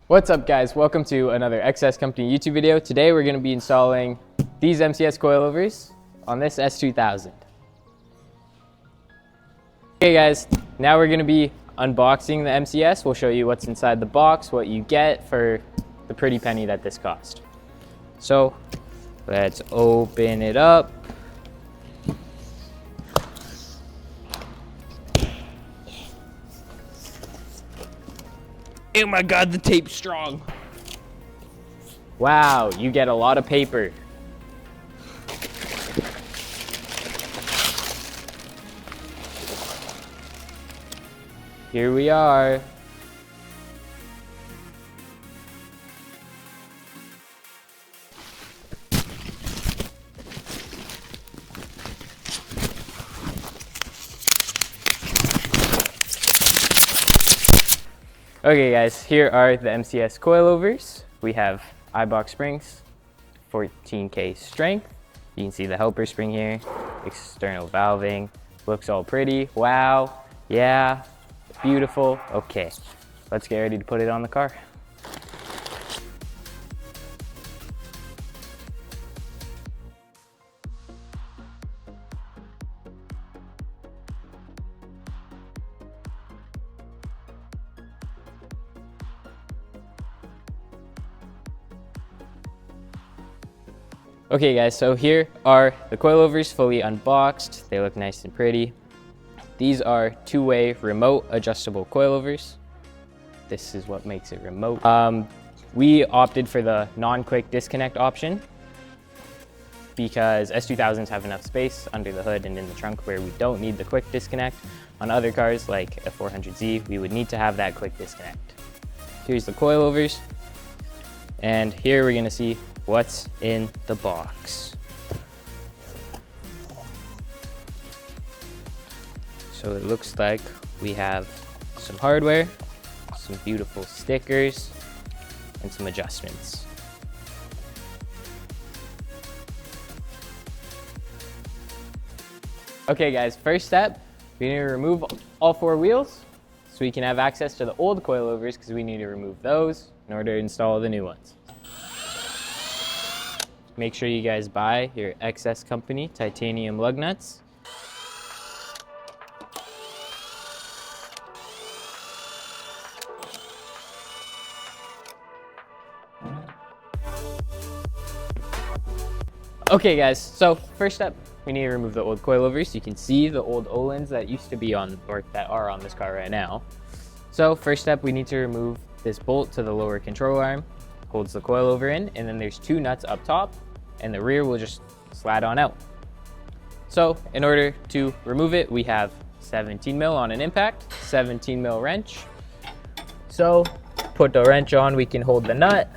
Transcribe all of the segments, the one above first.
What's up guys, welcome to another XS Company YouTube video. Today we're going to be installing these MCS coilovers on this S2000. Okay guys, now we're going to be unboxing the MCS. We'll show you what's inside the box, what you get for the pretty penny that this cost. So let's open it up. Oh my god, the tape's strong. Wow, you get a lot of paper. Here we are. Okay guys, here are the MCS coilovers. We have eye-box springs, 14K strength. You can see the helper spring here, external valving. Looks all pretty. Wow, yeah, beautiful. Okay, let's get ready to put it on the car. Okay guys, so here are the coilovers fully unboxed. They look nice and pretty. These are two-way remote adjustable coilovers. This is what makes it remote. We opted for the non-quick disconnect option because S2000s have enough space under the hood and in the trunk where we don't need the quick disconnect. On other cars like a 400Z, we would need to have that quick disconnect. Here's the coilovers, and here we're gonna see what's in the box. So it looks like we have some hardware, some beautiful stickers, and some adjustments. Okay guys, first step, we need to remove all four wheels so we can have access to the old coilovers because we need to remove those in order to install the new ones. Make sure you guys buy your XS Company titanium lug nuts. Okay guys, so first step, we need to remove the old coilovers. You can see the old Olins that used to be on, or that are on this car right now. So first step, we need to remove this bolt to the lower control arm, holds the coilover in, and then there's two nuts up top, and the rear will just slide on out. So in order to remove it, we have 17 mil on an impact, 17 mil wrench. So put the wrench on, we can hold the nut,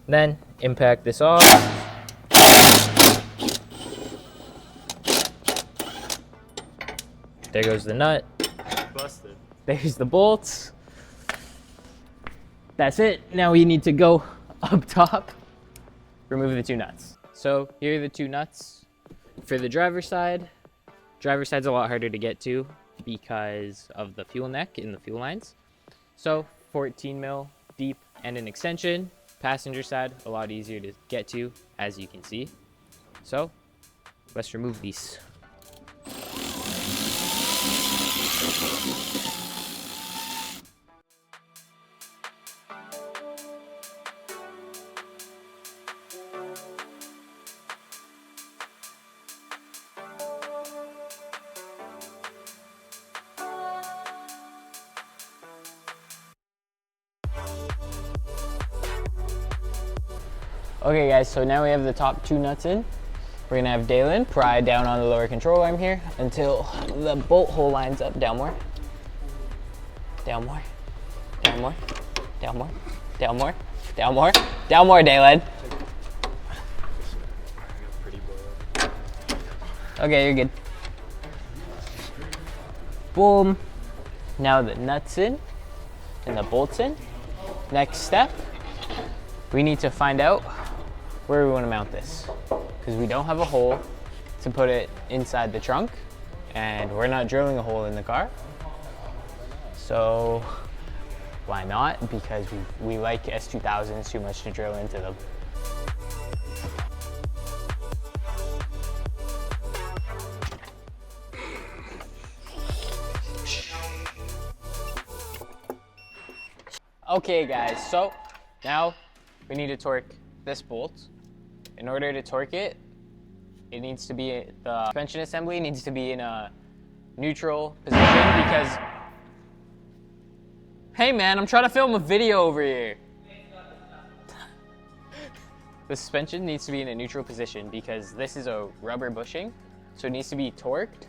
then impact this off. There goes the nut. Busted. There's the bolts. That's it. Now we need to go up top, remove the two nuts. So here are the two nuts for the driver's side. Driver's side's a lot harder to get to because of the fuel neck in the fuel lines. So 14 mil deep and an extension. Passenger side, a lot easier to get to, as you can see. So let's remove these. Okay guys, so now we have the top two nuts in. We're gonna have Dalen pry down on the lower control arm here until the bolt hole lines up. Down more. Down more. Down more. Down more. Down more. Down more. Down more, Dalen. Okay, you're good. Boom. Now the nuts in and the bolts in. Next step, we need to find out where we want to mount this because we don't have a hole to put it inside the trunk and we're not drilling a hole in the car. So Why not? Because we like S2000s too much to drill into them. Okay guys, so now we need to torque this bolt. In order to torque it, it needs to be, the suspension assembly needs to be in a neutral position because, hey man, I'm trying to film a video over here. The suspension needs to be in a neutral position because this is a rubber bushing, so it needs to be torqued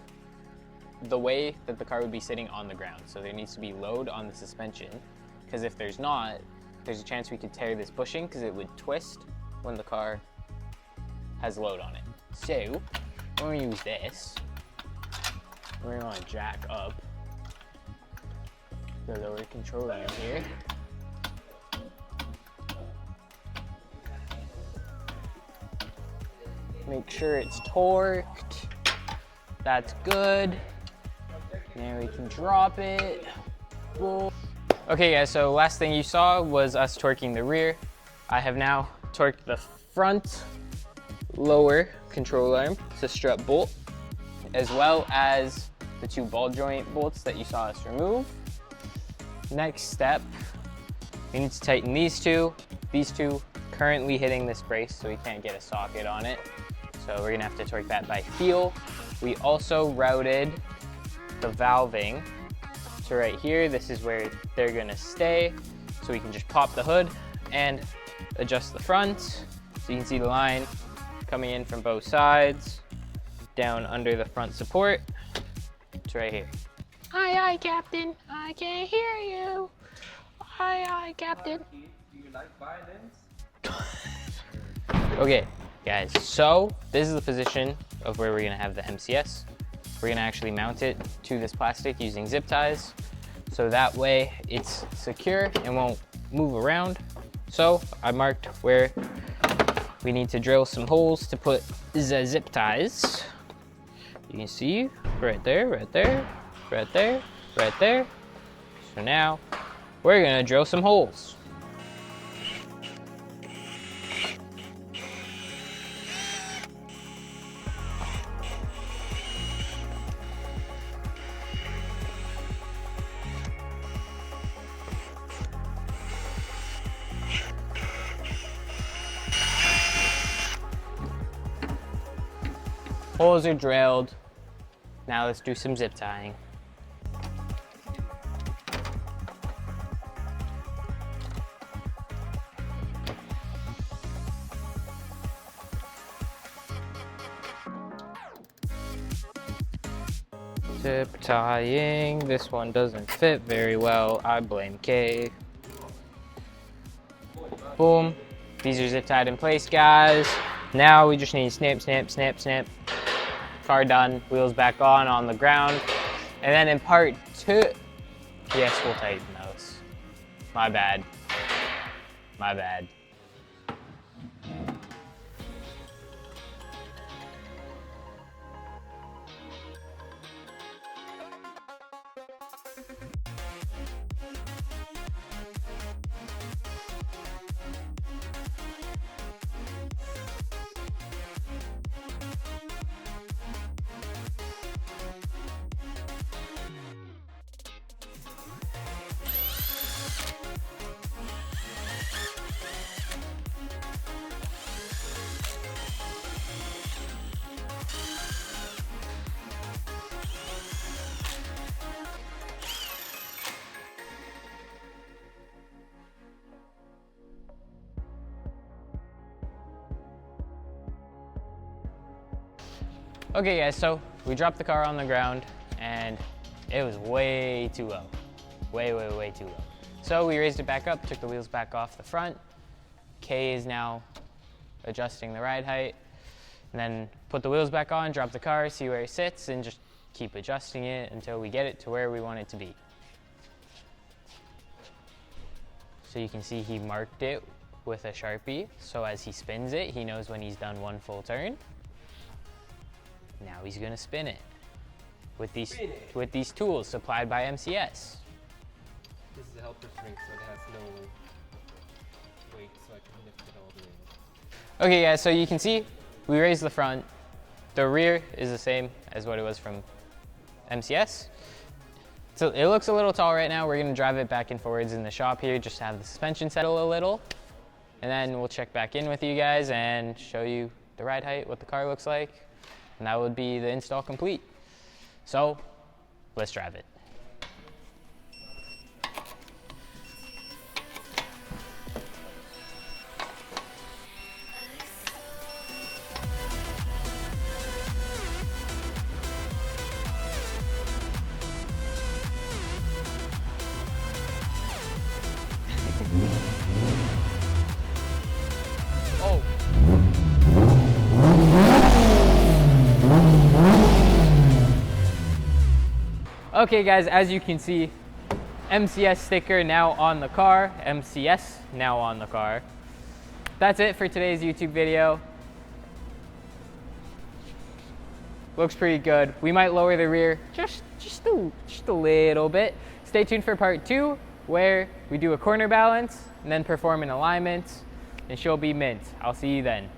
the way that the car would be sitting on the ground. So there needs to be load on the suspension, because if there's not, there's a chance we could tear this bushing because it would twist when the car has load on it. So we're going to use this. We're going to jack up the lower control arm here. Make sure it's torqued. That's good. Now we can drop it. Boom. Okay guys, so last thing you saw was us torquing the rear. I have now torqued the front lower control arm, it's a strut bolt, as well as the two ball joint bolts that you saw us remove. Next step, we need to tighten these two. These two currently hitting this brace, so we can't get a socket on it. So we're gonna have to torque that by feel. We also routed the valving to right here. This is where they're gonna stay. So we can just pop the hood and adjust the front. So you can see the line coming in from both sides, down under the front support to right here. Aye, aye, Captain. I can't hear you. Aye, aye, Captain. Do you like violence? Okay, guys, so this is the position of where we're gonna have the MCS. We're gonna actually mount it to this plastic using zip ties, so that way it's secure and won't move around. So I marked where we need to drill some holes to put the zip ties. You can see right there, right there, right there, right there. So now we're gonna drill some holes. Holes are drilled. Now let's do some zip tying. Zip tying. This one doesn't fit very well. I blame Kay. Boom. These are zip tied in place, guys. Now we just need to snip, snip, snip, snip. Car done, wheels back on the ground. And then in part two, yes, we'll tighten those. My bad. My bad. Okay guys, so we dropped the car on the ground and it was way too low. Way, way, way too low. So we raised it back up, took the wheels back off the front. Kay is now adjusting the ride height. And then put the wheels back on, drop the car, see where it sits, and just keep adjusting it until we get it to where we want it to be. So you can see he marked it with a Sharpie, so as he spins it, he knows when he's done one full turn. Now he's gonna spin it with these tools supplied by MCS. This is a helper spring, so it has no weight, so I can lift it all the way. Okay guys, so you can see we raised the front. The rear is the same as what it was from MCS. So it looks a little tall right now. We're gonna drive it back and forwards in the shop here just to have the suspension settle a little. And then we'll check back in with you guys and show you the ride height, what the car looks like. And that would be the install complete. So let's drive it. Oh. Okay guys, as you can see, MCS sticker now on the car, MCS now on the car. That's it for today's YouTube video. Looks pretty good. We might lower the rear just a little bit. Stay tuned for part 2, where we do a corner balance and then perform an alignment, and she'll be mint. I'll see you then.